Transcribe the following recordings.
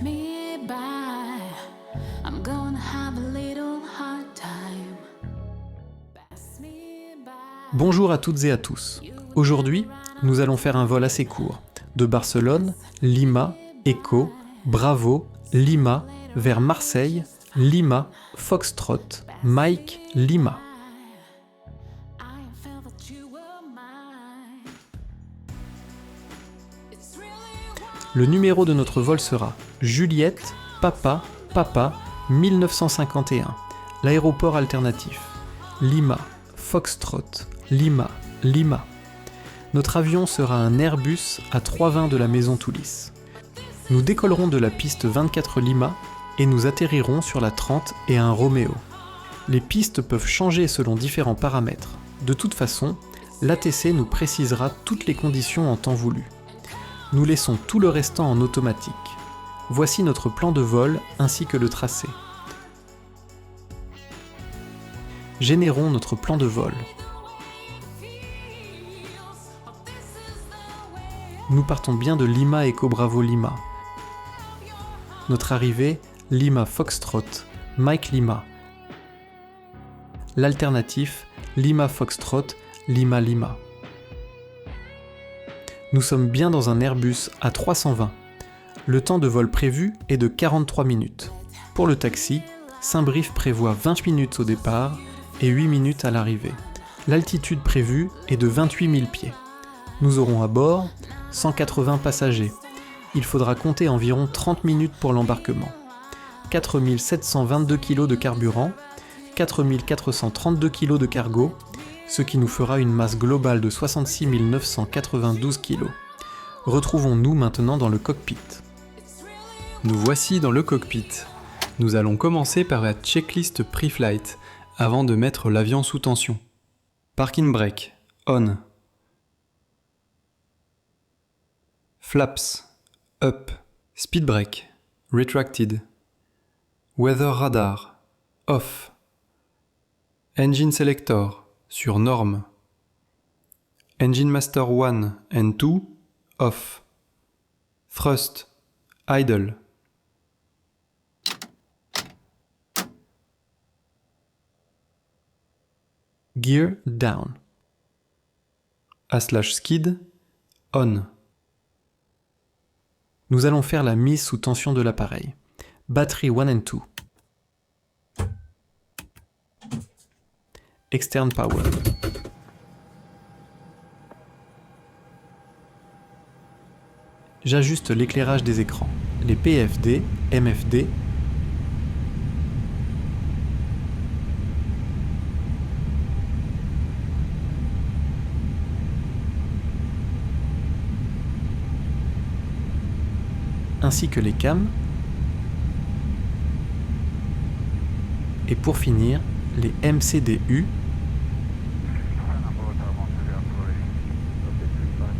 me by. I'm gonna have a little hard time. Pass me by. Bonjour à toutes et à tous. Aujourd'hui, nous allons faire un vol assez court, de Barcelone, Lima, Echo, Bravo, Lima, vers Marseille, Lima, Foxtrot, Mike, Lima. I felt that you were mine. It's really wild. Le numéro de notre vol sera Juliette, Papa, Papa, 1951, l'aéroport alternatif. Lima, Foxtrot, Lima, Lima. Notre avion sera un Airbus A320 de la maison Toulis. Nous décollerons de la piste 24 Lima et nous atterrirons sur la 30 et un Romeo. Les pistes peuvent changer selon différents paramètres. De toute façon, l'ATC nous précisera toutes les conditions en temps voulu. Nous laissons tout le restant en automatique. Voici notre plan de vol ainsi que le tracé. Générons notre plan de vol. Nous partons bien de Lima Echo Bravo Lima. Notre arrivée, Lima Foxtrot, Mike Lima. L'alternatif, Lima Foxtrot, Lima Lima. Nous sommes bien dans un Airbus A320. Le temps de vol prévu est de 43 minutes. Pour le taxi, Saint-Brieuc prévoit 20 minutes au départ et 8 minutes à l'arrivée. L'altitude prévue est de 28 000 pieds. Nous aurons à bord 180 passagers. Il faudra compter environ 30 minutes pour l'embarquement. 4 722 kg de carburant, 4 432 kg de cargo, ce qui nous fera une masse globale de 66 992 kg. Retrouvons-nous maintenant dans le cockpit. Nous voici dans le cockpit. Nous allons commencer par la checklist pre-flight, avant de mettre l'avion sous tension. Parking brake, on. Flaps, up. Speed brake, retracted. Weather radar, off. Engine selector, sur norme. Engine master 1 and 2, off. Thrust, idle. Gear down. /skid, on. Nous allons faire la mise sous tension de l'appareil. Battery 1 and 2. Externe power. J'ajuste l'éclairage des écrans. Les PFD, MFD, ainsi que les cams, et pour finir, les MCDU,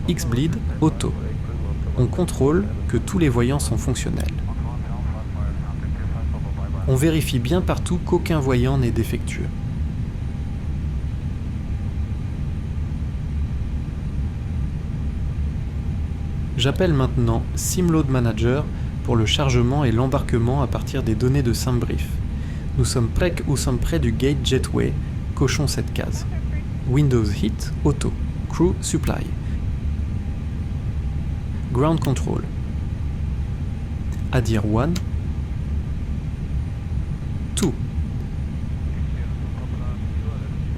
X-Bleed Auto. On contrôle que tous les voyants sont fonctionnels. On vérifie bien partout qu'aucun voyant n'est défectueux. J'appelle maintenant SimLoad Manager pour le chargement et l'embarquement à partir des données de Saint-Brieuc. Nous sommes près du Gate Jetway, cochons cette case. Windows Hit Auto, Crew Supply. Ground Control. ADIR 1. 2.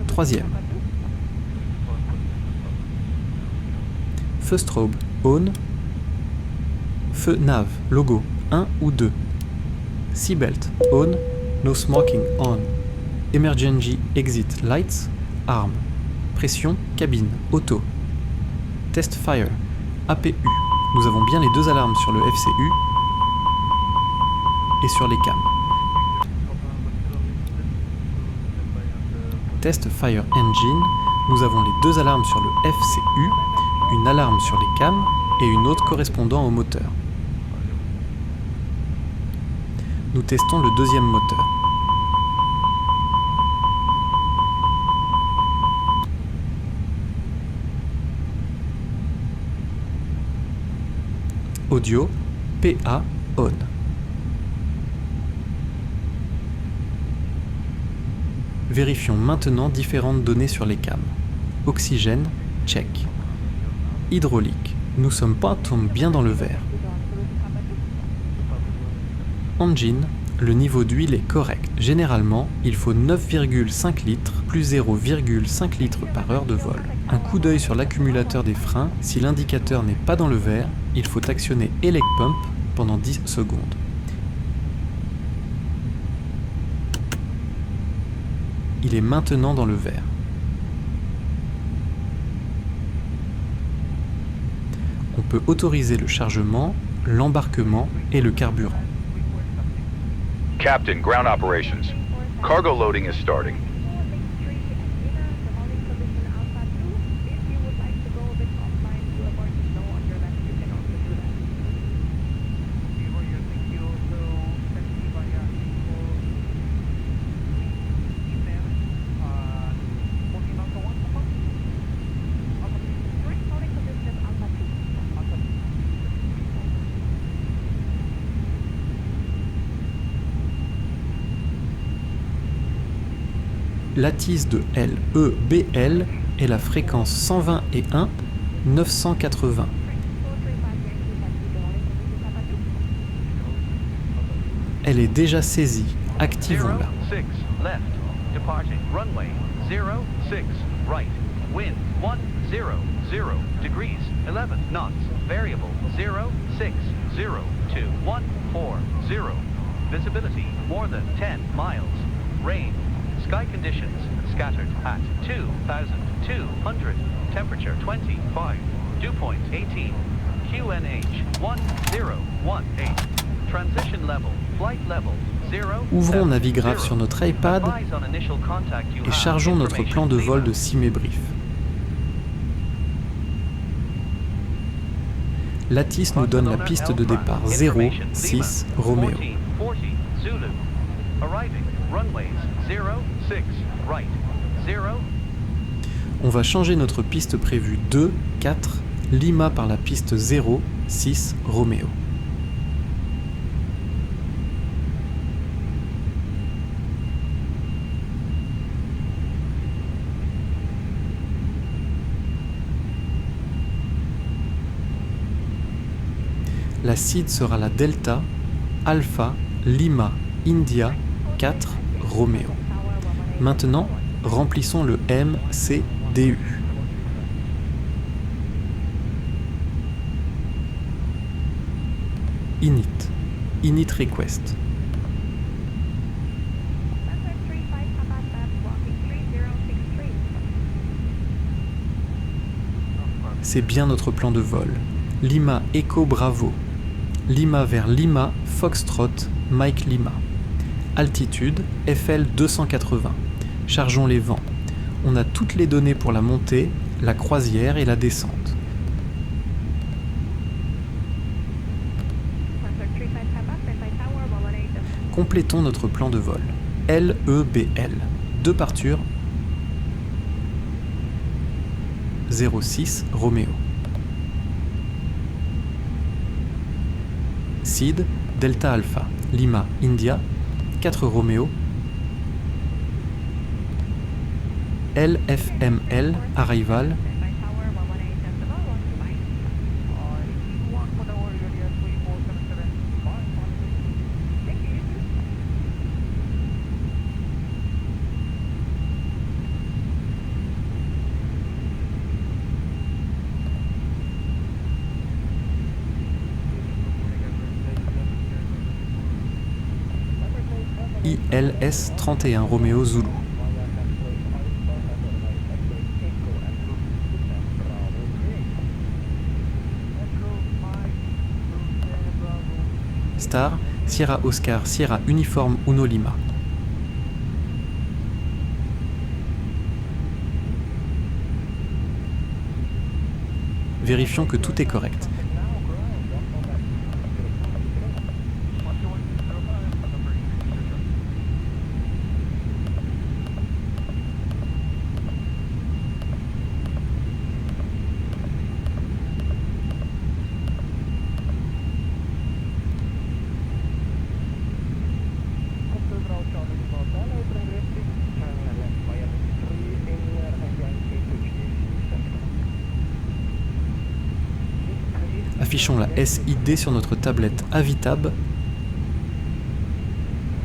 Troisième. Feu strobe on. Feu nav, logo 1 ou 2. Seatbelt on. No smoking on. Emergency exit lights arm. Pression cabine auto. Test fire APU. Nous avons bien les deux alarmes sur le FCU et sur les cams. Test Fire Engine, nous avons les deux alarmes sur le FCU, une alarme sur les cams et une autre correspondant au moteur. Nous testons le deuxième moteur. Audio, PA on. Vérifions maintenant différentes données sur les cams. Oxygène, check. Hydraulique, nous sommes pas tombés bien dans le vert. Engine, le niveau d'huile est correct. Généralement, il faut 9,5 litres plus 0,5 litres par heure de vol. Un coup d'œil sur l'accumulateur des freins, si l'indicateur n'est pas dans le vert, il faut actionner Elec Pump pendant 10 secondes. Il est maintenant dans le vert. On peut autoriser le chargement, l'embarquement et le carburant. Captain, ground operations. Cargo loading is starting. L'attise de LEBL est la fréquence 121 980. Elle est déjà saisie. Activons-la. 06 left, departing runway 06 right, wind 100 degrees 11 knots, variable 060 to 140, visibility more than 10 miles, rain, sky conditions scattered at 2,200, temperature 25, dew point 18, QNH 1018, transition level, flight level 0. Ouvrons Navigraph sur notre iPad et chargeons notre plan de vol de Simebrief. L'ATIS nous donne la piste de départ 06 Romeo. On va changer notre piste prévue 2, 4, Lima par la piste 06 Romeo. La CID sera la Delta, Alpha, Lima, India, 4, Romeo. Maintenant, remplissons le MCDU. Init request. C'est bien notre plan de vol. Lima Echo Bravo. Lima vers Lima, Foxtrot, Mike Lima. Altitude, FL 280. Chargeons les vents. On a toutes les données pour la montée, la croisière et la descente. Complétons notre plan de vol. LEBL. Departure 06 Romeo. CID, Delta Alpha, Lima, India, 4 Romeo. LFML, Arrival. ILS 31 Romeo Zulu. Star, Sierra Oscar, Sierra Uniforme Uno Lima. Vérifions que tout est correct. Affichons la SID sur notre tablette Avitab.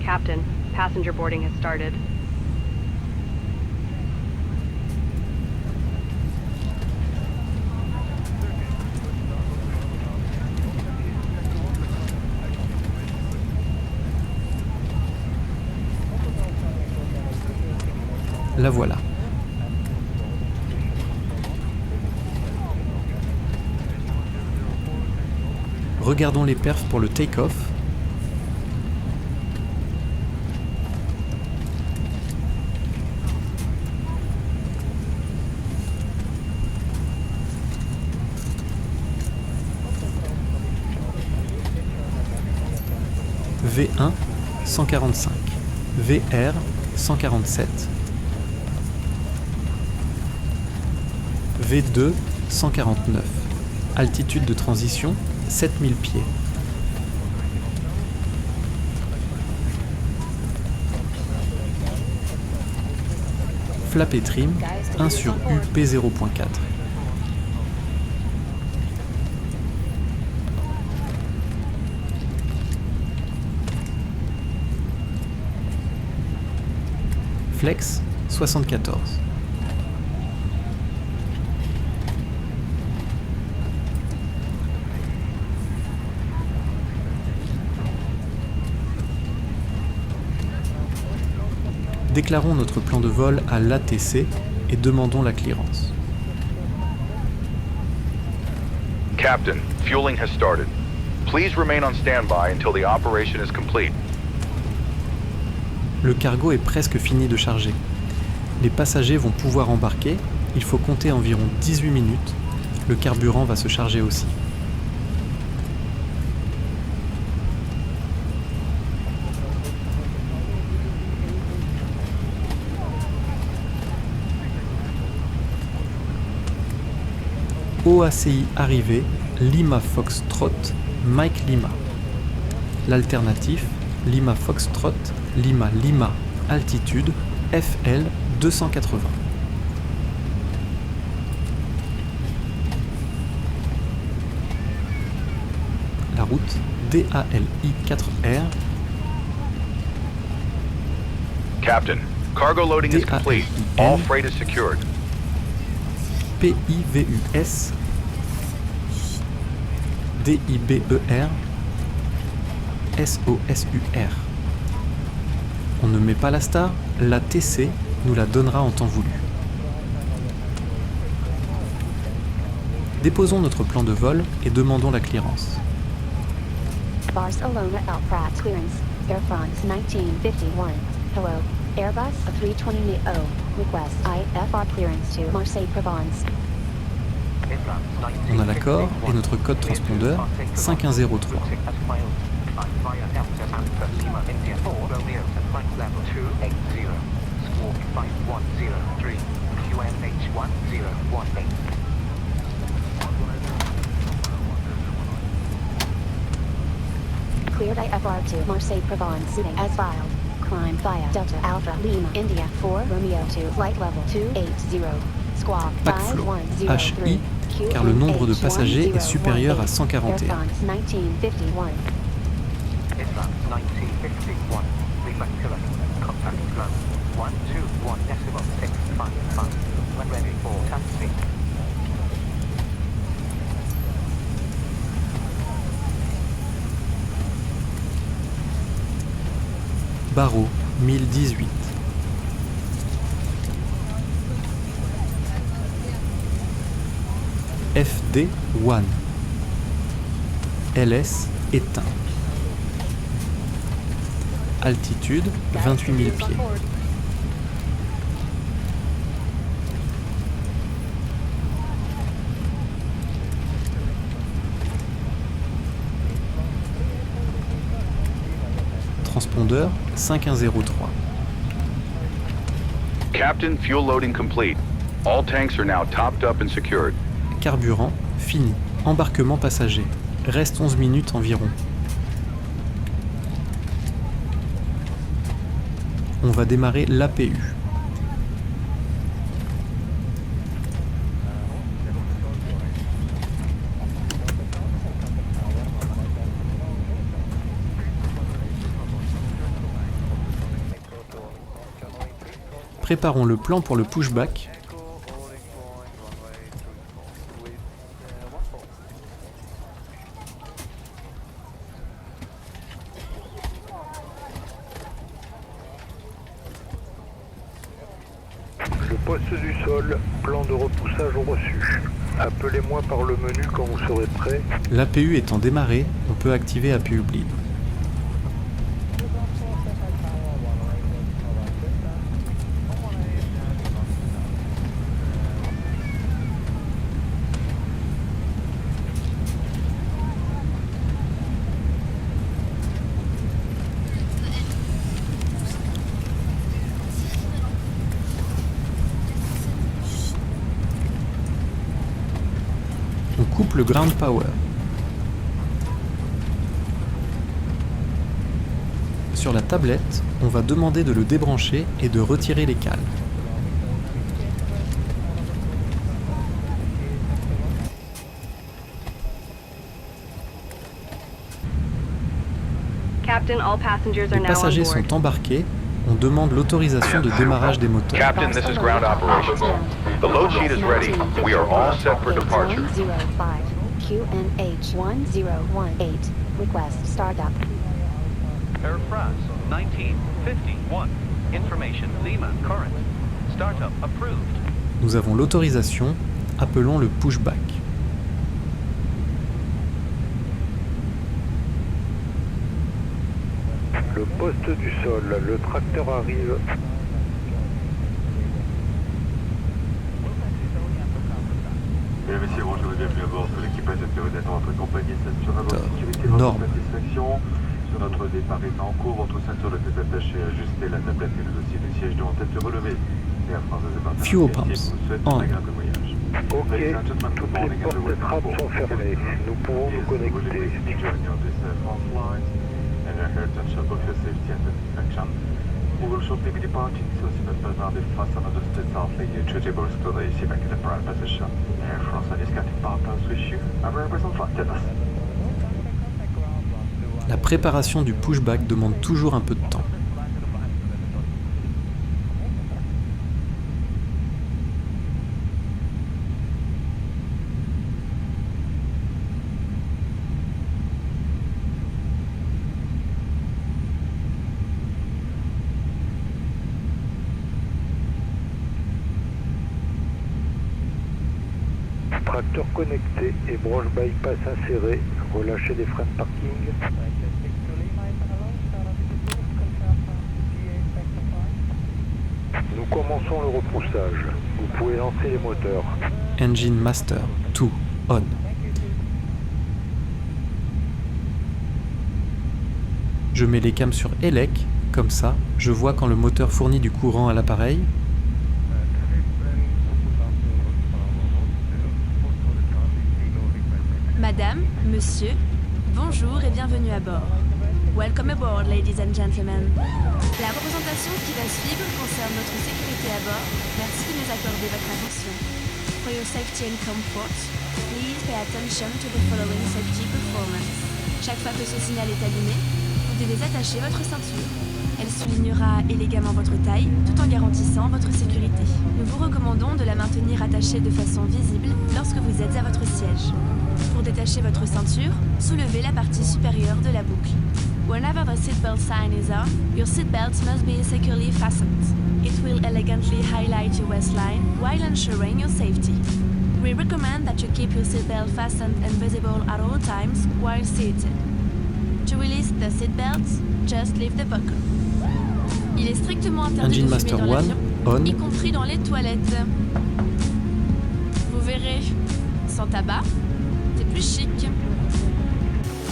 Captain, passenger boarding has started. La voilà. Regardons les perfs pour le take-off. V1 145, VR 147, V2 149, altitude de transition 7000 pieds. Flap et trim 1 sur UP 0.4. Flex 74. Déclarons notre plan de vol à l'ATC et demandons la clearance. Captain, fueling has started. Please remain on standby until the operation is complete. Le cargo est presque fini de charger. Les passagers vont pouvoir embarquer. Il faut compter environ 18 minutes. Le carburant va se charger aussi. OACI arrivé, Lima Foxtrot, Mike Lima. L'alternatif, Lima Foxtrot, Lima Lima, altitude, FL 280. La route, DALI 4R. Captain, cargo loading is complete. All freight is secured. PIVUS, DIBER, SOSUR. On ne met pas la star, la TC nous la donnera en temps voulu. Déposons notre plan de vol et demandons la clearance. Barcelona Alprat clearance, Air France 1951. Hello, Airbus A320neo. Request IFR clearance to Marseille-Provence. On a l'accord et notre code transpondeur 5103. Cleared IFR to Marseille-Provence as filed. Climb via Delta Alpha Lima India 4 Romeo to flight level 280. Squawk Packflow, 5103. HI, car le nombre de passagers est supérieur à 141. Air France 1951. Barreau 1018. FD1. LS éteint. Altitude 28 000 pieds. Transpondeur 5103. Captain, fuel loading complete. All tanks are now topped up and secured. Carburant fini. Embarquement passager. Reste 11 minutes environ. On va démarrer l'APU. Préparons le plan pour le pushback. Le poste du sol, plan de repoussage reçu. Appelez-moi par le menu quand vous serez prêt. L'APU étant démarré, on peut activer APU Bleed. On coupe le ground power. Sur la tablette, on va demander de le débrancher et de retirer les cales. Captain, all passengers are Les now on passagers board. sont embarqués. On demande l'autorisation de démarrage des moteurs. Captain, this is ground operations. The load sheet is ready. We are all set for departure. 105 QNH 1018. Request startup. Air France 1951. Information Lima current. Startup approved. Nous avons l'autorisation. Appelons le pushback. Le poste du sol, le tracteur arrive. Mesdames et messieurs, bonjour et bienvenue à bord. Tout l'équipage espère d'être en votre compagnie s'assurera votre sécurité et votre Norme. satisfaction. Sur notre départ est en cours, votre ceinture doit être attachée, ajustée, la tablette et le dossier du siège devront être relevés. Et à France des partenaires Fuel vous pumps souhaite on. un agréable voyage. Ok, toutes les portes de trappe sont fermées. Nous pouvons nous connecter. We will shortly be departing, so si votre besoin de fasten on the stay softly, changeable to the AC back in the prime position. Air France and its cutting partners wish you a very pleasant flight to us. La préparation du pushback demande toujours un peu de temps. Tracteur connecté et broche bypass insérée. Relâchez les freins de parking. Nous commençons le repoussage. Vous pouvez lancer les moteurs. Engine Master 2 on. Je mets les cams sur ELEC, comme ça, je vois quand le moteur fournit du courant à l'appareil. Madame, monsieur, bonjour et bienvenue à bord. Welcome aboard, ladies and gentlemen. La représentation qui va suivre concerne votre sécurité à bord. Merci de nous accorder votre attention. For your safety and comfort, please pay attention to the following safety performance. Chaque fois que ce signal est allumé, vous devez attacher votre ceinture. Elle soulignera élégamment votre taille, tout en garantissant votre sécurité. Nous vous recommandons de la maintenir attachée de façon visible lorsque vous êtes à votre siège. Pour détacher votre ceinture, soulevez la partie supérieure de la boucle. Whenever the seatbelt sign is on, your seatbelt must be securely fastened. It will elegantly highlight your waistline while ensuring your safety. We recommend that you keep your seatbelt fastened and visible at all times while seated. To release the seatbelt, just leave the buckle. Il est strictement interdit Engine de Master fumer dans 1 l'avion, on. y compris dans les toilettes. Vous verrez, sans tabac, c'est plus chic.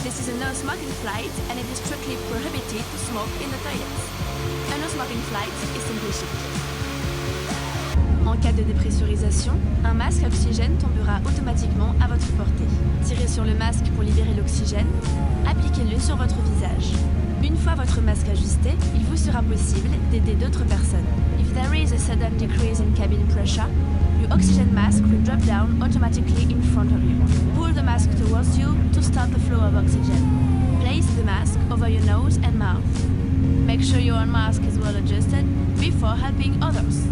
This is a no smoking flight and it is strictly prohibited to smoke in the toilets. A no smoking flight is simply chic. En cas de dépressurisation, un masque à oxygène tombera automatiquement à votre portée. Tirez sur le masque pour libérer l'oxygène, appliquez-le sur votre visage. Une fois votre masque ajusté, il vous sera possible d'aider d'autres personnes. If there is a sudden decrease in cabin pressure, your oxygen mask will drop down automatically in front of you. Pull the mask towards you to stop the flow of oxygen. Place the mask over your nose and mouth. Make sure your mask is well adjusted. Be free for helping others.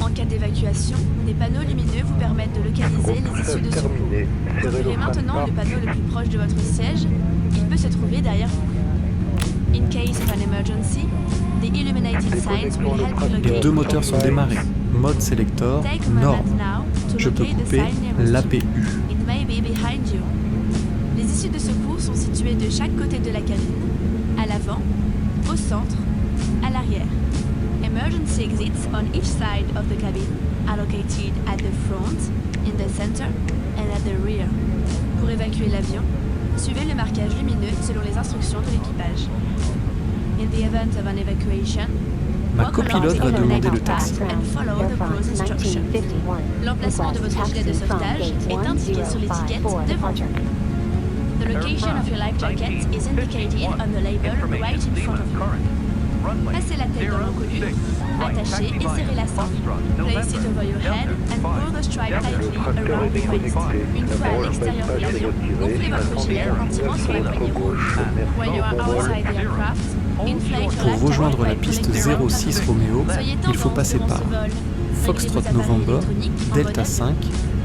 En cas d'évacuation, des panneaux lumineux vous permettent de localiser les issues de secours. terminé. Serrez le Ouvrez maintenant frein le panneau le plus proche de votre siège. Il peut se trouver derrière vous. In case of an emergency, the illuminated signs will help you locate Les deux moteurs sont démarrés. Mode Selector, Take a moment Nord. now to Je peux locate the couper sign nearest you. l'APU. It may be behind you. Les issues de secours sont situées de chaque côté de la cabine, à l'avant, au centre, à l'arrière. Emergency exits on each side of the cabin are located at the front, in the center, and at the rear. Pour évacuer l'avion, suivez le marquage lumineux selon les instructions de l'équipage. In the event of an evacuation, Ma walk along copilote the va demander le illuminated taxi. path and follow Air the France cruise instructions. 1951. L'emplacement de votre gilet de sauvetage est indiqué sur l'étiquette devant vous. The location of your life jacket is indicated on the label right in front of you. Passez la tête dans l'encolure, attachez et serrez la ceinture. Place it over your head and pull the stripe tightly around the waist. Une fois à l'extérieur de l'avion, gonflez votre gilet en tirant sur la poignée rouge. When you are outside the aircraft, inflate your Pour life rejoindre jacket la by piste collecting around 06 the Romeo, Soyez il faut tendance passer durant par ce vol. Foxtrot Réglez vos appareils November, électroniques en Delta mode 5,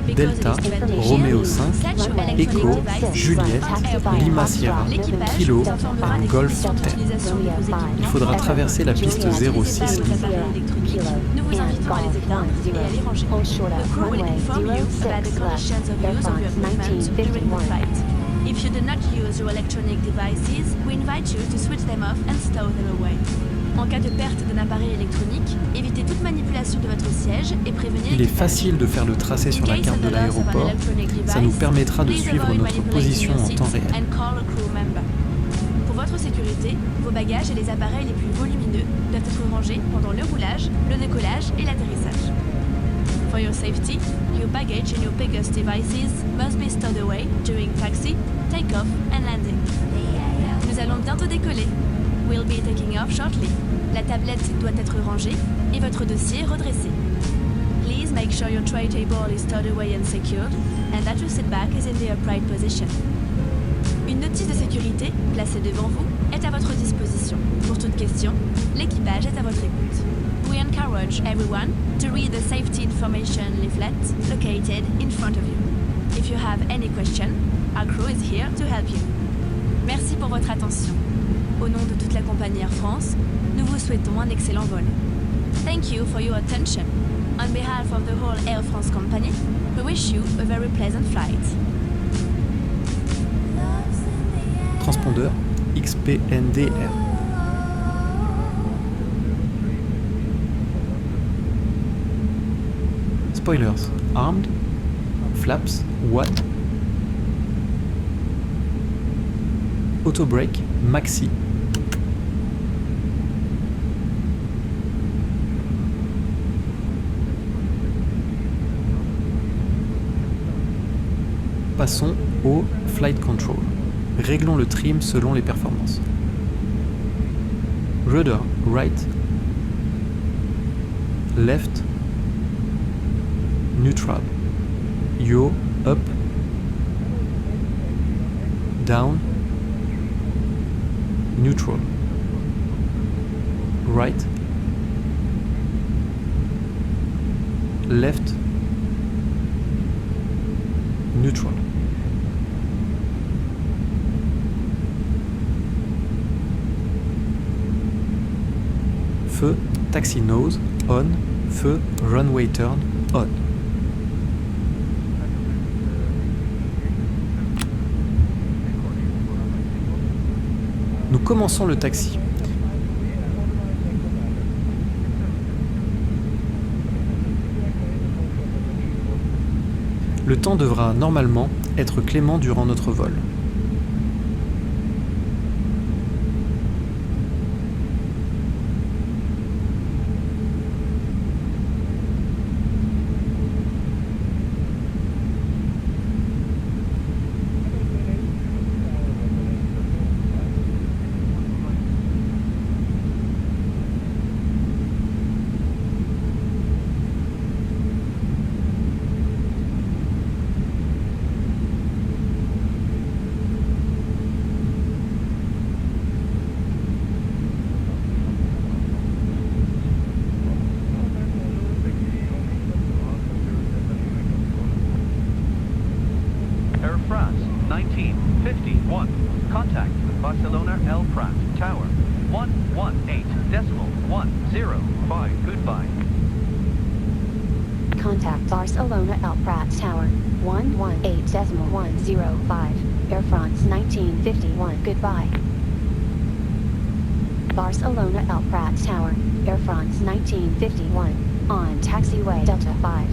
Because Delta, of this advantage, Romeo 5, set your electronic Echo, devices Juliette, on airplane. Lima Sierra, L'équipage Kilo, vous informera des Golf conditions 10. d'utilisation de vos équipements. Il faudra traverser la piste N'utilisez pas 06 vos appareils électroniques. Nous vous invitons à les éteindre et à les ranger. The crew will inform you about the conditions of use of your equipment during the flight. If you do not use your electronic devices, we invite you to switch them off and stow them away. En cas de perte d'un appareil électronique, évitez toute manipulation de votre siège et prévenez Il est l'équipage. facile de faire le tracé sur la carte de l'aéroport. Ça nous permettra de suivre notre position en temps réel. Pour votre sécurité, vos bagages et les appareils les plus volumineux doivent être rangés pendant le roulage, le décollage et l'atterrissage. For your safety, your baggage and your biggest devices must be stowed away during taxi, take-off and landing. Nous allons bientôt décoller. We'll be taking off shortly. La tablette doit être rangée et votre dossier redressé. Please make sure your tray table is stowed away and secured, and that your seat back is in the upright position. Une notice de sécurité, placée devant vous, est à votre disposition. Pour toute question, l'équipage est à votre écoute. We encourage everyone to read the safety information leaflet located in front of you. If you have any question, our crew is here to help you. Merci pour votre attention. Au nom de toute la compagnie Air France, nous vous souhaitons un excellent vol. Thank you for your attention. On behalf of the whole Air France company, we wish you a very pleasant flight. Transpondeur XPNDR. Spoilers armed. Flaps what? Auto brake maxi. Passons au flight control. Réglons le trim selon les performances. Rudder right, left, neutral, yaw up, down, neutral, right, left, neutral. Feu, taxi nose, on, feu, runway turn, on. Nous commençons le taxi. Le temps devra normalement être clément durant notre vol. 1951. Contact with Barcelona El Prat Tower. 118.105. Goodbye. Contact Barcelona El Prat Tower, 118.105, Air France 1951. Goodbye. Barcelona El Prat Tower, Air France 1951, on taxiway Delta 5.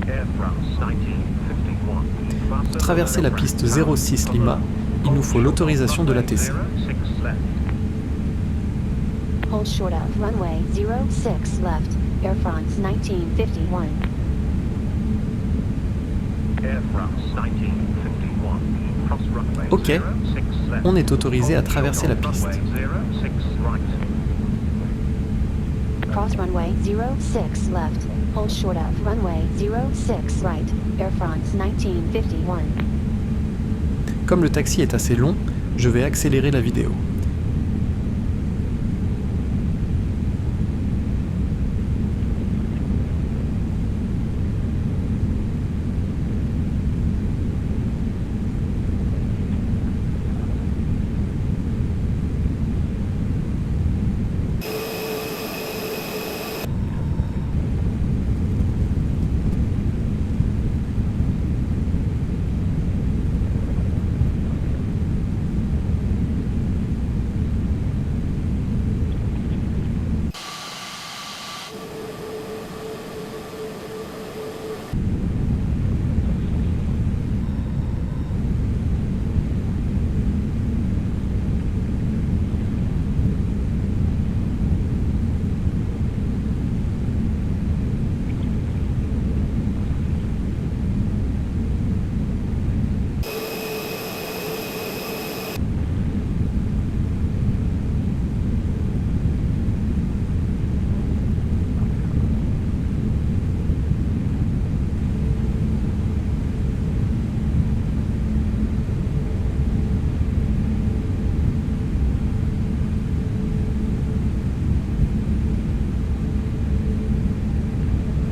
Air France 1951. Pour traverser la piste 06 Lima, il nous faut l'autorisation de l'ATC. Hold short of runway 06 left, Air France 1951. Air France 1951. Cross runway Ok, 06 left. on est autorisé à traverser la piste. Runway 06 right. Cross runway 06 left, hold short of runway 06 right, Air France 1951. Comme le taxi est assez long, je vais accélérer la vidéo.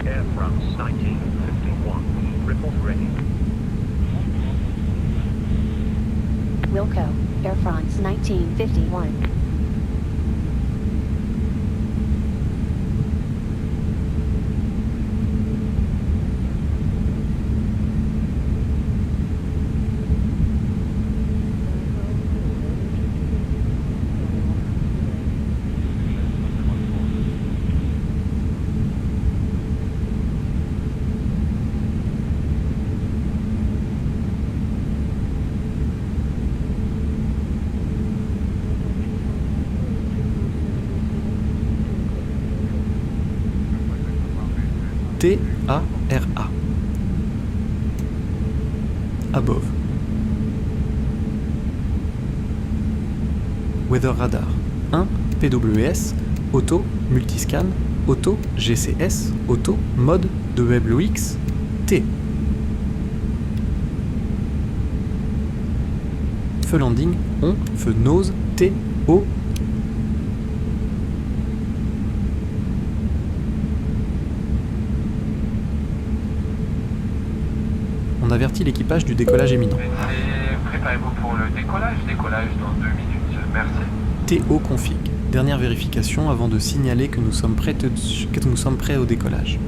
Air France 1951. Report ready. Wilco, Air France 1951. TARA. Above. Weather Radar 1, PWS, Auto, Multiscan, Auto, GCS, Auto, Mode, de WebLoX, T. Feu landing, on, feu nose, T, O. On avertit l'équipage du décollage imminent. Préparez-vous pour le décollage dans 2 minutes, merci. TO config. Dernière vérification avant de signaler que nous sommes prêts au décollage.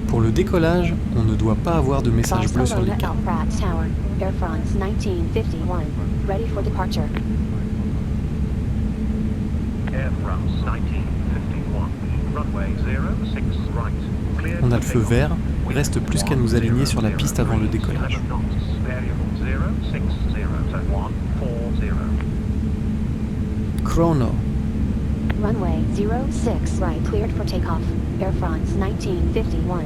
Pour le décollage, on ne doit pas avoir de message bleu sur Barcelona l'écran. El Prat Tower, Air France 1951. Ready for departure. Air France 1951. Runway 06 right. Cleared On a le for feu takeoff. vert, reste plus qu'à nous aligner sur la piste avant le décollage. Variable 060 to 140. Chrono. Runway 06 right, cleared for takeoff. Air France 1951.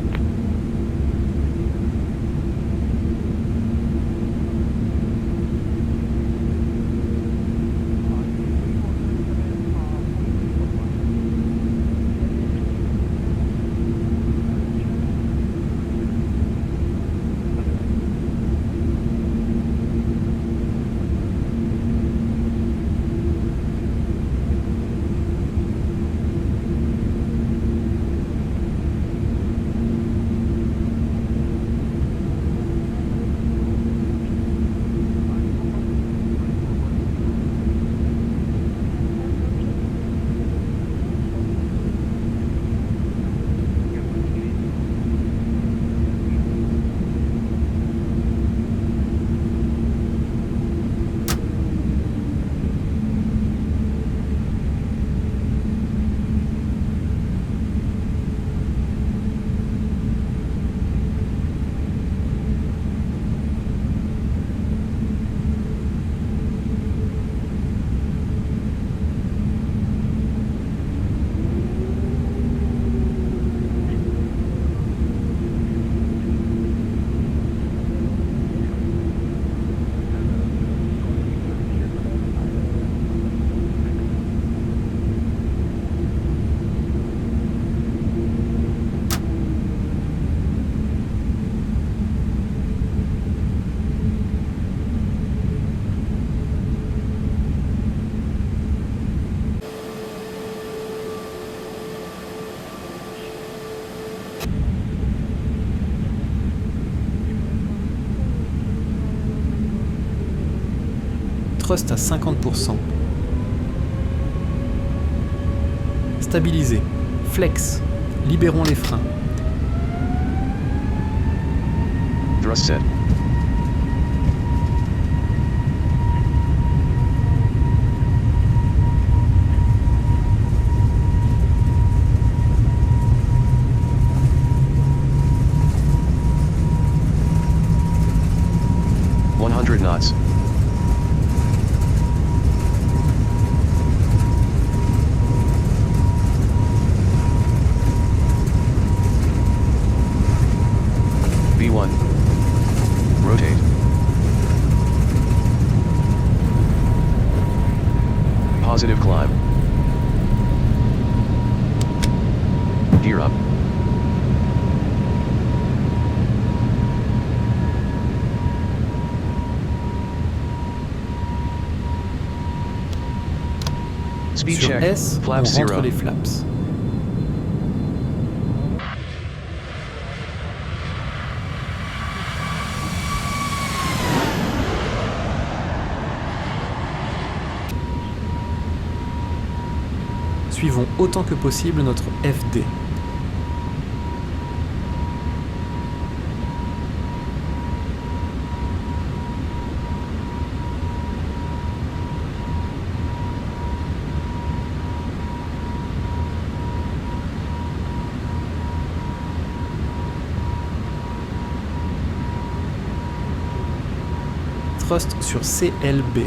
Thrust à 50%. Stabiliser. Flex. Libérons les freins. Thrust set. Knots. V1. Rotate. Positive climb. Gear up. Speed Sur check. S, on Flaps rentre 0. les flaps. Suivons autant que possible notre FD. Thrust sur CLB.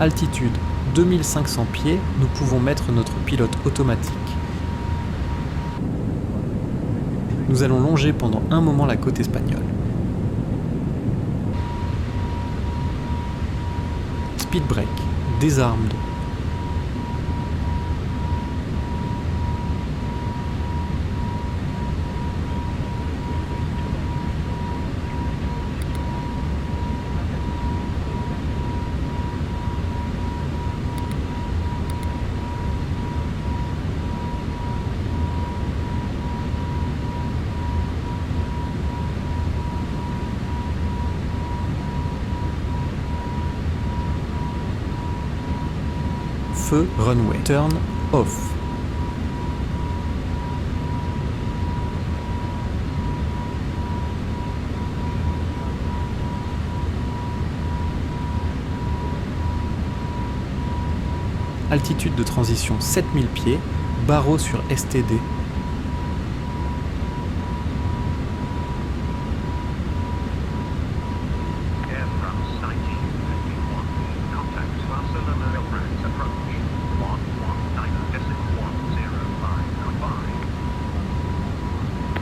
Altitude 2500 pieds, nous pouvons mettre notre pilote automatique. Nous allons longer pendant un moment la côte espagnole. Speed break, désarmed. Feu, runway, turn, off. Altitude de transition 7000 pieds, barreau sur STD. Air France 1951. Contact Barcelona Emirates approach. 119.1005. Goodbye.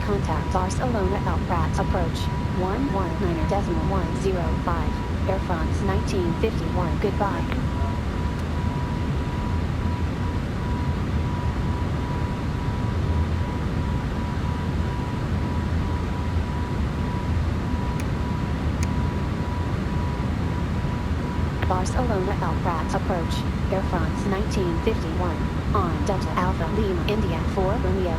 Contact Barcelona Elprat approach 119.105. Air France 1951. Goodbye. Barcelona Elprat approach. Air France 1951. On Delta Alpha Lima India 4 Romeo.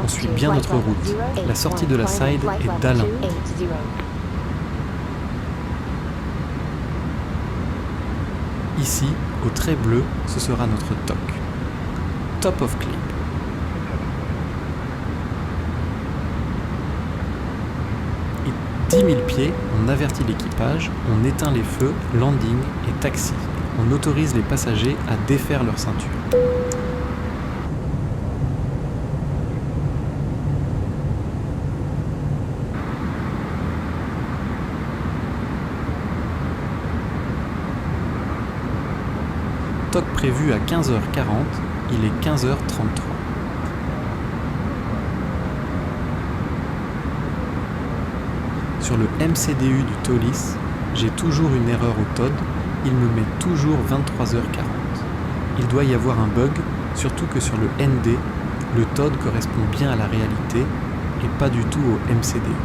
On suit bien notre route. La sortie de la side est d'Alain. Ici, au trait bleu, ce sera notre TOC. Top of clip. Et 10 000 pieds, on avertit l'équipage, on éteint les feux, landing et taxi. On autorise les passagers à défaire leur ceinture. TOC prévu à 15h40, il est 15h33. Sur le MCDU du Taulis, j'ai toujours une erreur au TOD, il me met toujours 23h40. Il doit y avoir un bug, surtout que sur le ND, le TOD correspond bien à la réalité et pas du tout au MCDU.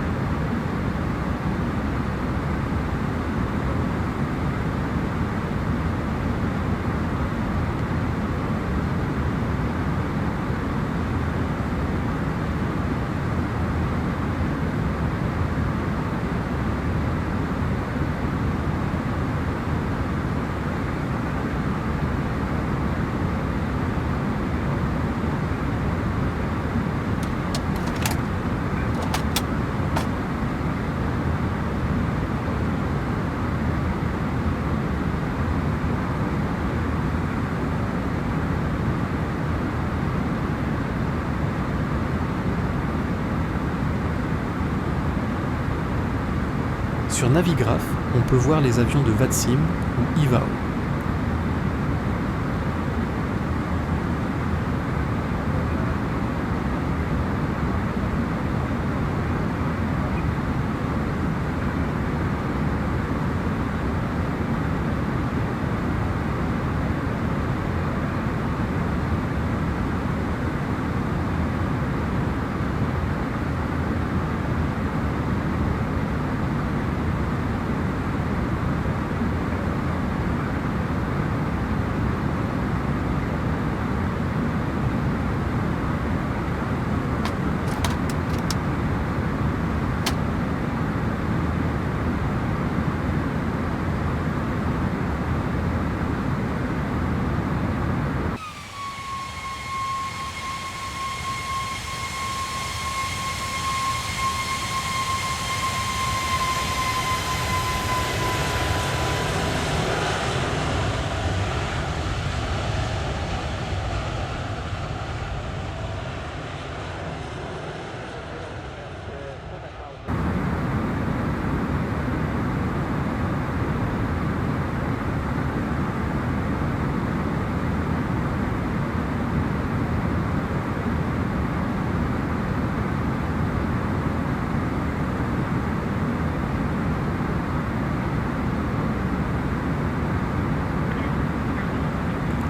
Sur Navigraph, on peut voir les avions de VATSIM ou IVAO.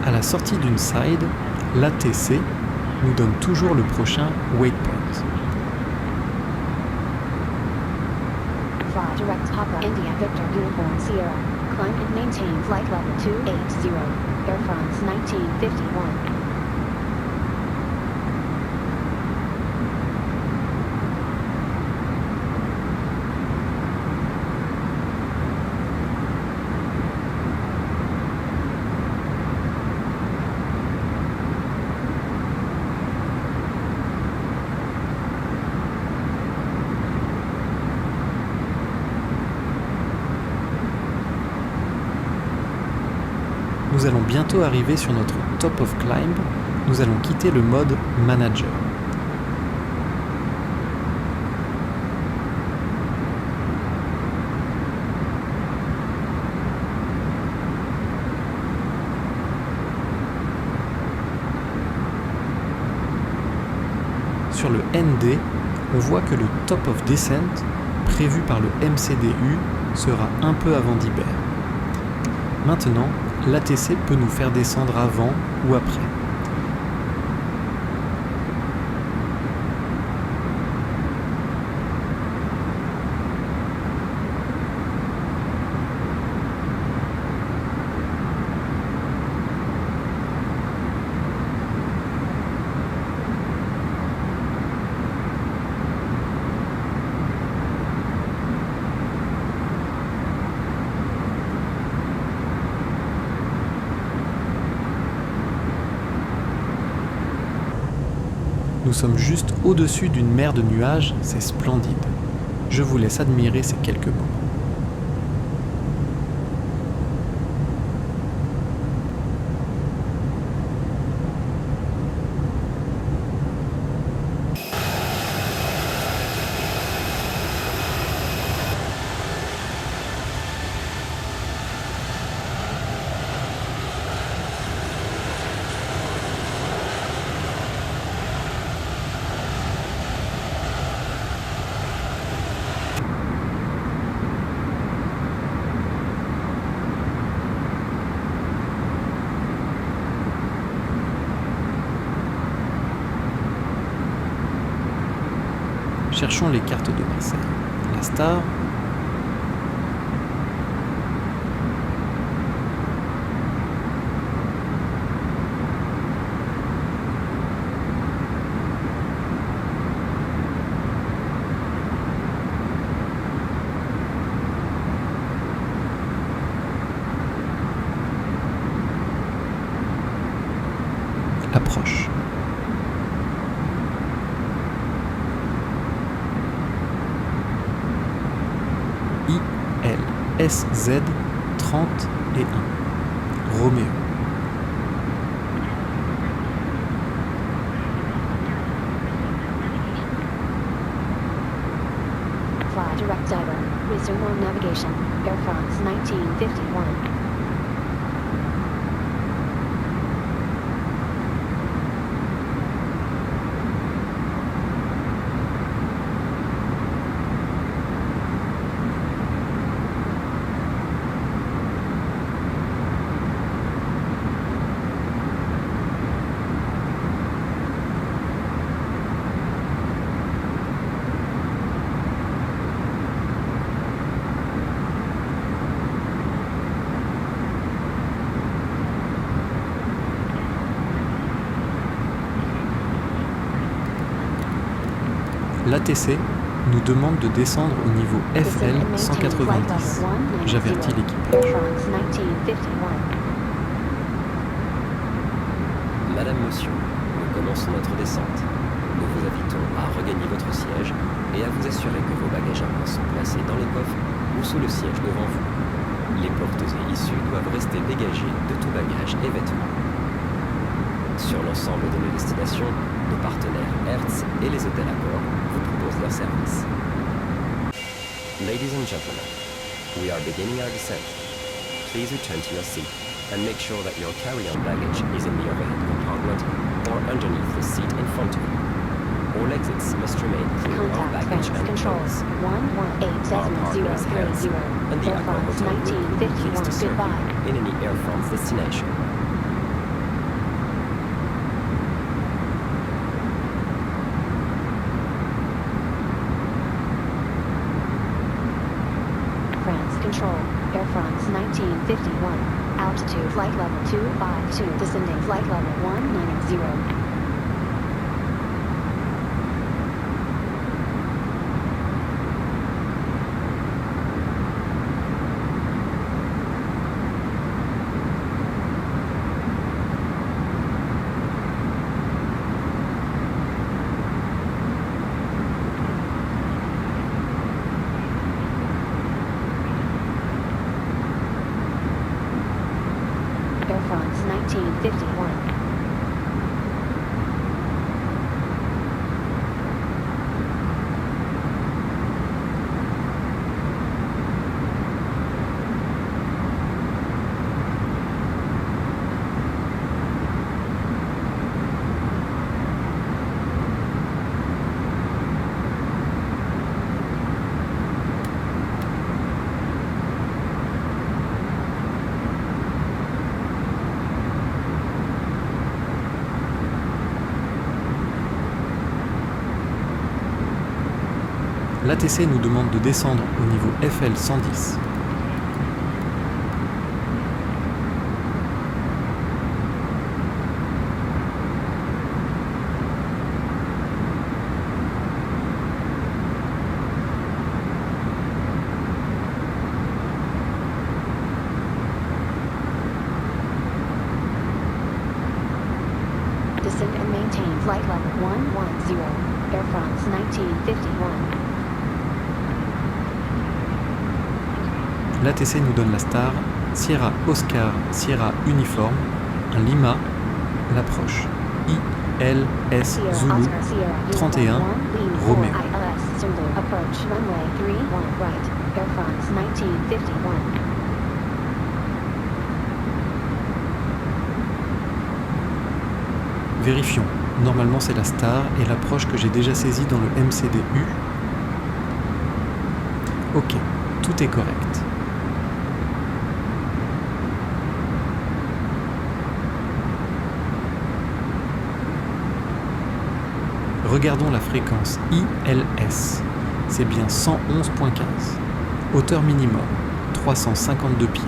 À la sortie d'une side, l'ATC nous donne toujours le prochain waypoint. Fly direct Papa India Victor Uniform Sierra. Climb and maintain flight level 280. Air France 1951. Nous allons bientôt arriver sur notre top of climb. Nous allons quitter le mode manager. Sur le ND, on voit que le top of descent, prévu par le MCDU, sera un peu avant d'Iber. Maintenant, l'ATC peut nous faire descendre avant ou après. Nous sommes juste au-dessus d'une mer de nuages, c'est splendide. Je vous laisse admirer ces quelques moments. Cherchons les cartes de Marseille. La Star, approche. ILSZ 30 et 1. Roméo. Fly direct Diver. Resume on navigation. Air France 1951. L'ATC nous demande de descendre au niveau FL 190. J'avertis l'équipage. Air France 1951. Madame, Monsieur, nous commençons notre descente. Nous vous invitons à regagner votre siège et à vous assurer que vos bagages à main sont placés dans les coffres ou sous le siège devant vous. Les portes et issues doivent rester dégagées de tout bagage et vêtements. Sur l'ensemble de nos destinations, nos partenaires Hertz et les hôtels à bord vous proposent leur service. Ladies and gentlemen, we are beginning our descent. Please return to your seat and make sure that your carry-on baggage is in the overhead compartment or underneath the seat in front of you. All exits must remain clear of Contact baggage France and Control clothes. 1187030. And the Air Aqua France Hotel Group will be pleased 1951. to serve Goodbye. you in any Air France destination. France Control. Air France 1951. Altitude flight level 252. Descending flight level 190. Air France 1951. L'ATC nous demande de descendre au niveau FL 110. Descend and maintain flight level 110. Air France 1951. L'ATC nous donne la star Sierra Oscar Sierra Uniforme, Lima, l'approche ILS Sierra Zulu Oscar Sierra 31 1 Lima Roméo. ILS Zulu approach runway 31 right. Air France 1951. Vérifions. Normalement c'est la star et l'approche que j'ai déjà saisie dans le MCDU. Ok, tout est correct. Regardons la fréquence ILS. C'est bien 111.15. Hauteur minimum, 352 pieds.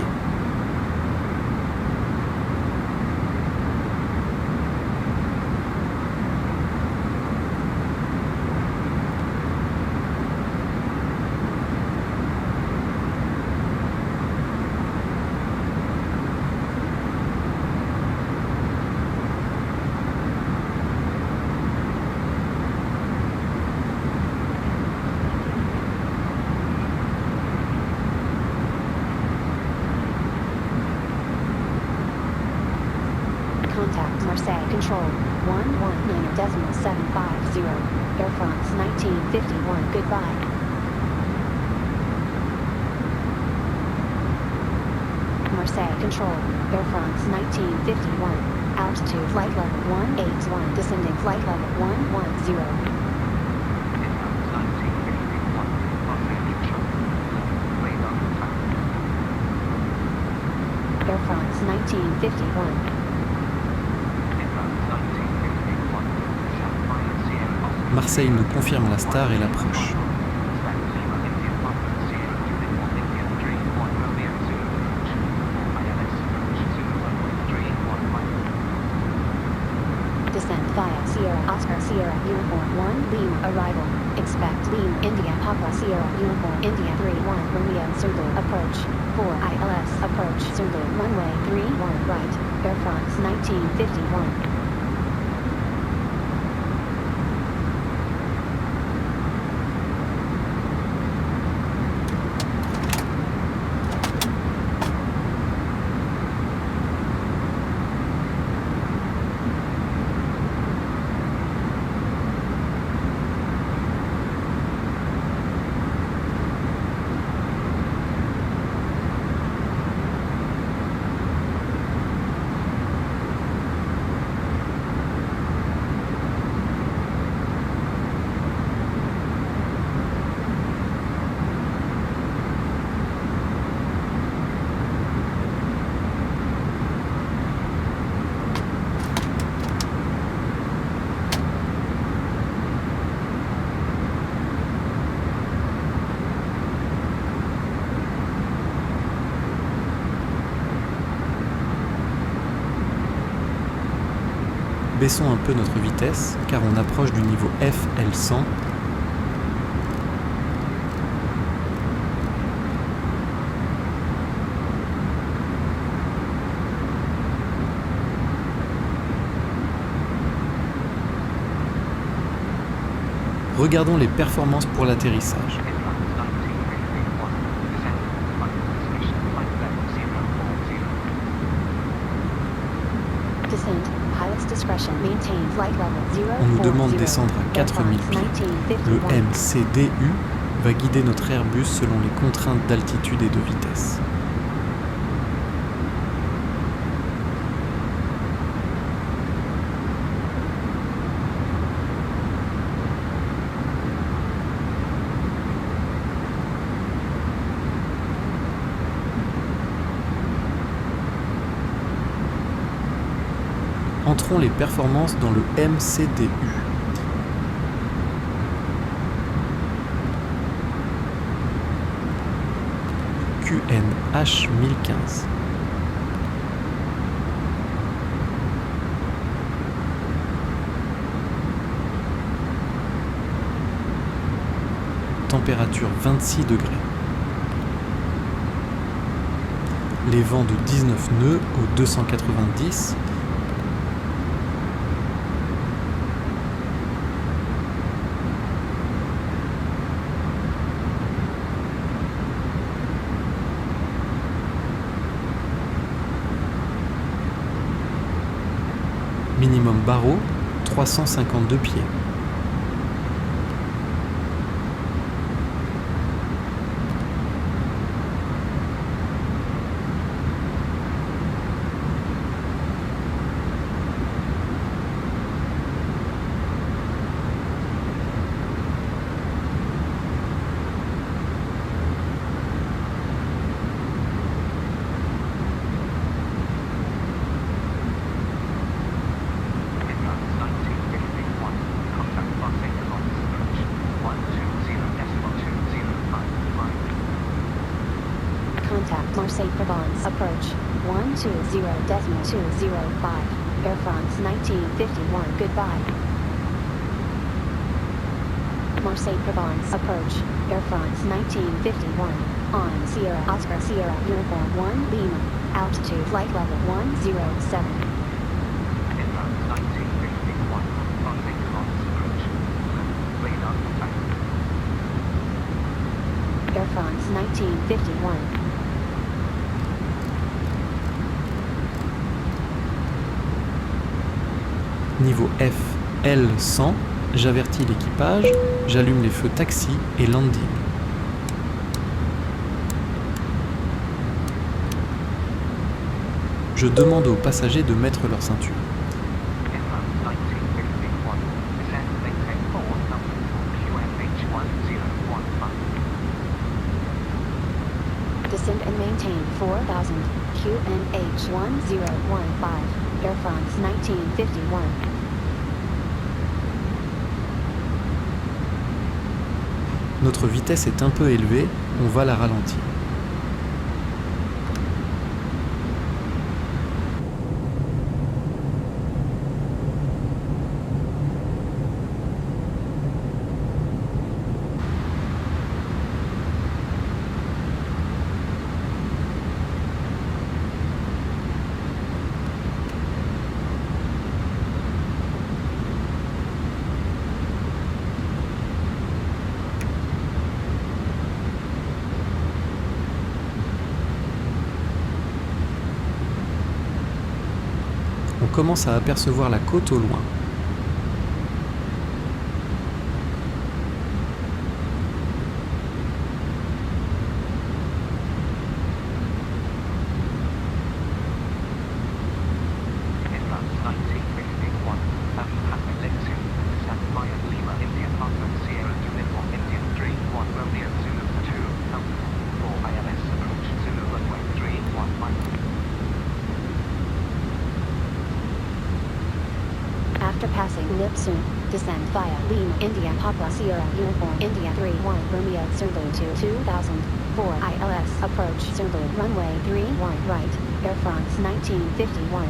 Contact Marseille Control 119.750. Air France 1951. Goodbye. Marseille Control, Air France 1951. Altitude flight level 181, descending flight level 110. Air France 1951. Marseille nous confirme la star et l'approche. Descend via Sierra Oscar Sierra Uniform 1 Lima arrival. Expect Lima India Papa Sierra Uniform India 31 Romeo Zulu approach. 4 ILS approach Zulu runway 31 right. Air France 1951. Baissons un peu notre vitesse car on approche du niveau FL100. Regardons les performances pour l'atterrissage. On nous demande de descendre à 4000 pieds. Le MCDU va guider notre Airbus selon les contraintes d'altitude et de vitesse. Entrons les performances dans le MCDU. QNH 1015. Température 26 degrés. Les vents de 19 nœuds au 290. Minimum barreau, 352 pieds. Marseille-Provence approach 120.205 Air France 1951 goodbye. Marseille-Provence approach Air France 1951 on Sierra Oscar Sierra Uniform 1 Lima altitude flight level 107. Air France 1951. Niveau FL100, j'avertis l'équipage, j'allume les feux taxi et landing. Je demande aux passagers de mettre leur ceinture. Descend and maintain 4000 QNH 1015 Air France 1951. Notre vitesse est un peu élevée, on va la ralentir. On commence à apercevoir la côte au loin. After passing Lipsoon, descend via Lima, India, Papa Sierra, Uniform, India 31, Romeo, Zulu to 2004 ILS, approach Zulu, runway 31 right, Air France 1951.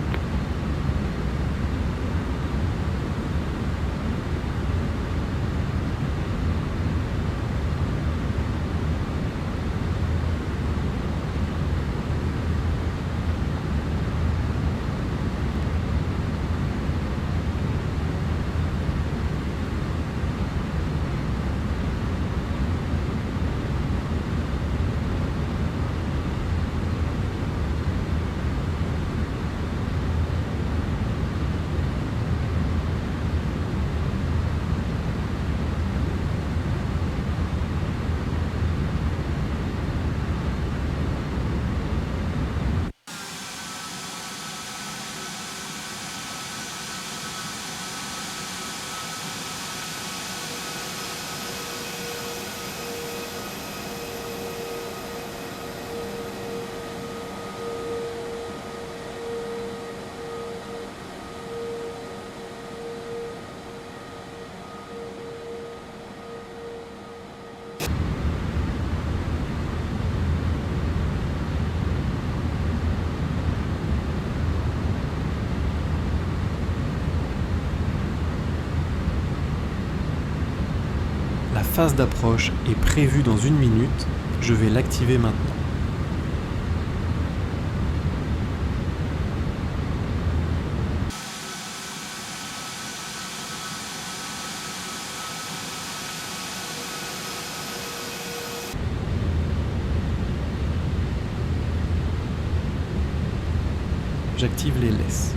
La phase d'approche est prévue dans 1 minute, je vais l'activer maintenant. J'active les laisses.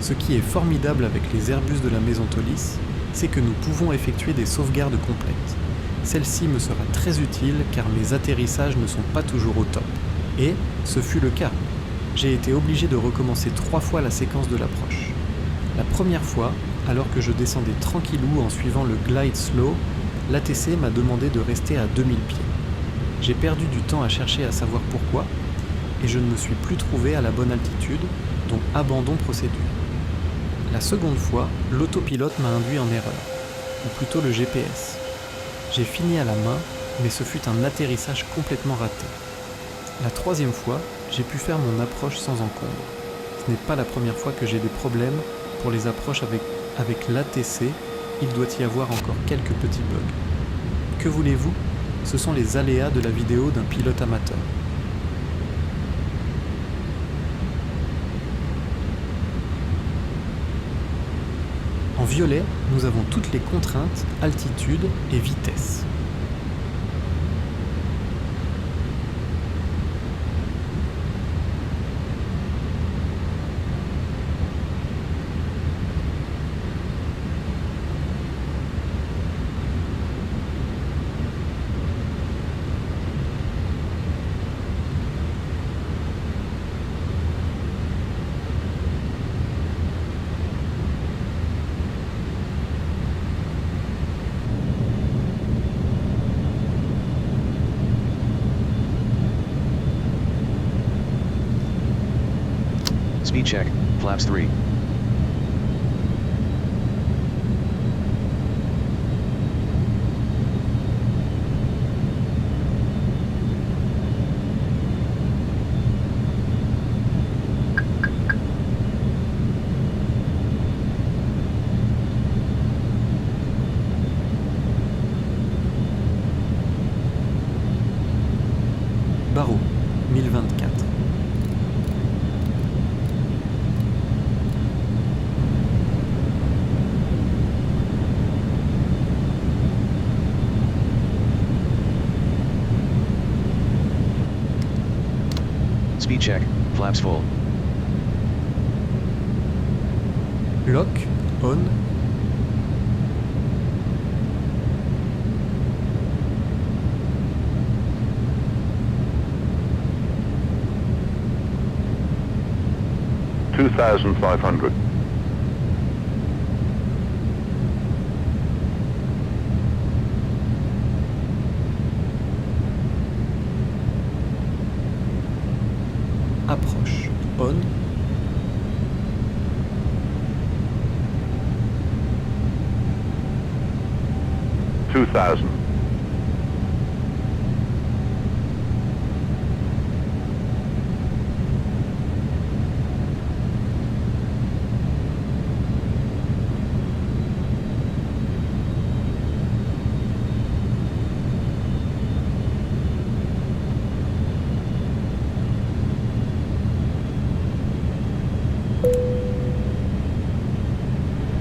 Ce qui est formidable avec les Airbus de la maison Tholys, c'est que nous pouvons effectuer des sauvegardes complètes. Celle-ci me sera très utile car mes atterrissages ne sont pas toujours au top. Et ce fut le cas. J'ai été obligé de recommencer 3 fois la séquence de l'approche. La première fois, alors que je descendais tranquillou en suivant le glide slow, l'ATC m'a demandé de rester à 2000 pieds. J'ai perdu du temps à chercher à savoir pourquoi, et je ne me suis plus trouvé à la bonne altitude, donc abandon procédure. La seconde fois, l'autopilote m'a induit en erreur, ou plutôt le GPS. J'ai fini à la main, mais ce fut un atterrissage complètement raté. La troisième fois, j'ai pu faire mon approche sans encombre. Ce n'est pas la première fois que j'ai des problèmes pour les approches avec l'ATC, il doit y avoir encore quelques petits bugs. Que voulez-vous ? Ce sont les aléas de la vidéo d'un pilote amateur. En violet, nous avons toutes les contraintes, altitude et vitesse. Speed check, flaps 3. Barreau, 1024. Speed check, flaps full. Lock, on. $2,500. Approche, on. $2,000.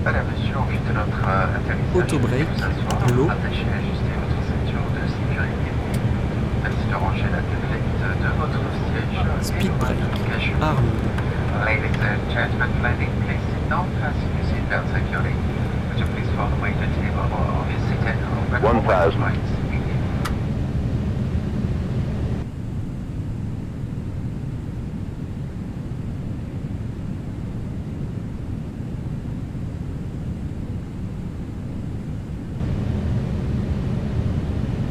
Madame, monsieur, en vue de notre atterrissage, Autobrake, veuillez vous asseoir, l'eau. attacher et ajuster votre ceinture de sécurité. Merci de ranger la tablette de votre siège. Speed brake, arme. Ladies and gentlemen, landing, please sit down, fasten your seatbelt securely. Would you please follow me to the table or obvious seat and open all 1,000. lights.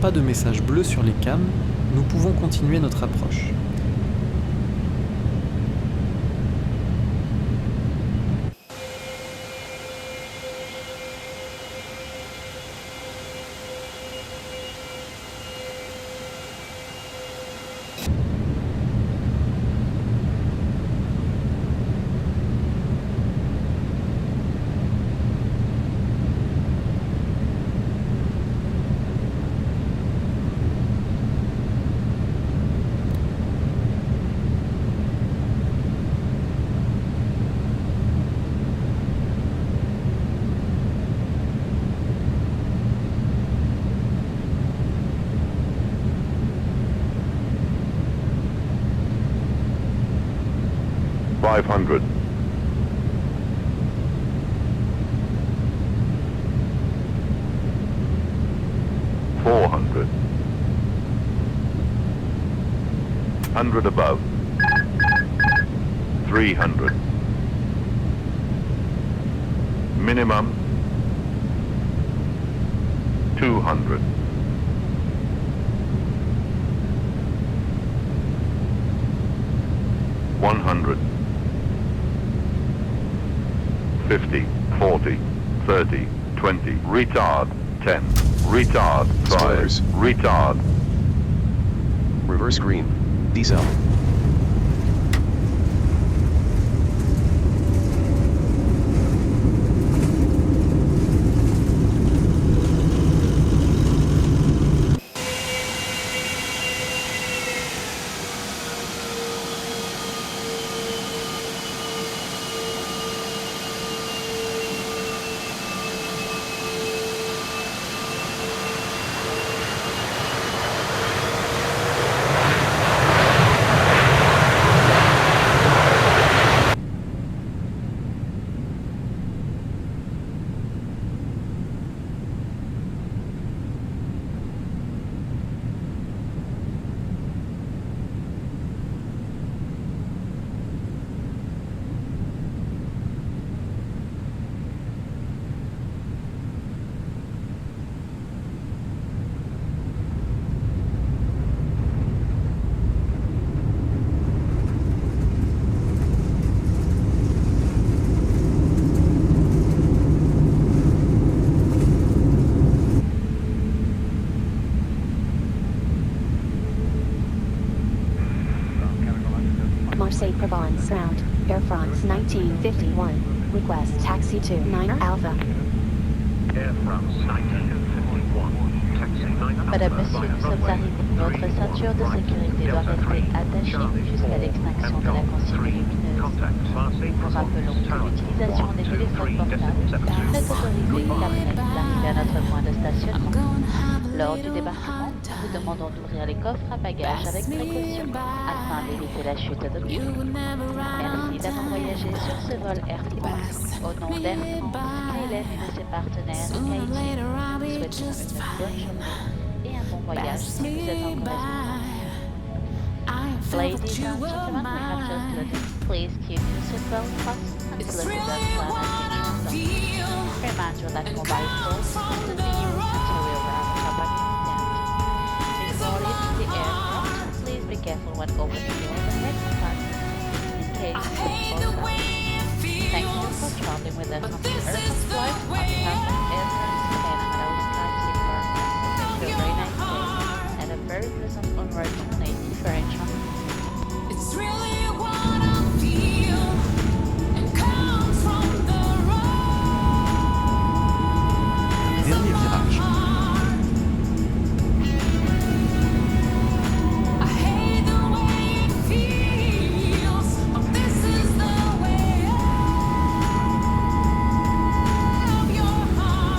Pas de message bleu sur les cams, nous pouvons continuer notre approche. $500. $400. 100 above. 300. Minimum. 200. $100. 50, 40, 30, 20, retard, 10, retard, 5, Spoilers. retard. Reverse green. Diesel. Say Provence round, Air France 1951. Request taxi to 9 Alpha. Air France 1951. Taxi 9 Madame, Monsieur, nous sommes arrivés. Votre ceinture de sécurité doit rester attachée jusqu'à l'extinction de la consigne lumineuse. Nous vous rappelons que l'utilisation des téléphones portables n'est autorisée qu'après l'arrivée à notre point de stationnement. Lors du débarquement, nous vous demandons d'ouvrir les coffres à bagages avec précaution afin d'éviter la chute d'objets. Merci d'avoir voyagé sur ce vol Air France. Au nom d'Air France, KLM et de ses partenaires KIT, souhaitons une bonne journée et un bon voyage si vous êtes en Corée. Ladies and gentlemen, we have just loaded. Please keep your seatbelt fastened until the climb has been turned on. Remind you that mobile phones will be used until we arrive at our parking stand. Before leaving the aircraft, please be careful when opening the overhead compartment in case you fall down. Thank you for traveling with us on the Air France flight on behalf of Air France Panama Skykeeper. Have a very nice day and a very pleasant onward journey to French. It's really what I feel and comes from the Dernier virage. I hate the way it feels, but this is the way of your heart.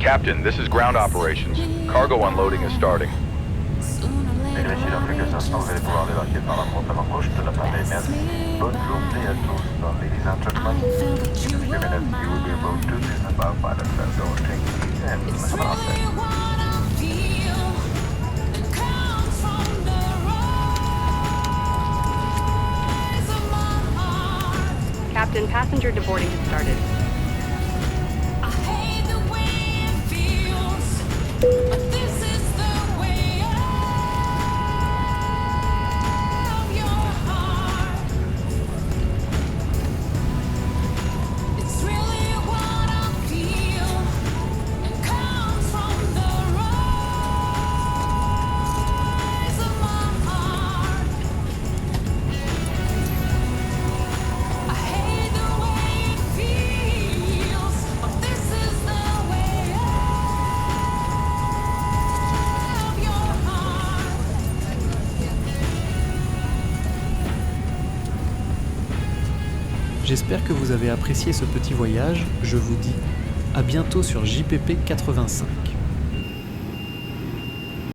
Captain, this is ground operations. Cargo unloading is starting. Vérifiez dans quelques instants, vous allez pouvoir débarquer par la porte avant gauche de la planète. Merci. Bonne journée à tous. Ladies and gentlemen, in a few minutes you will be able to disembark by the front door. Thank you and have a nice day. Captain, passenger deboarding has started. J'espère que vous avez apprécié ce petit voyage. Je vous dis à bientôt sur JPP 85.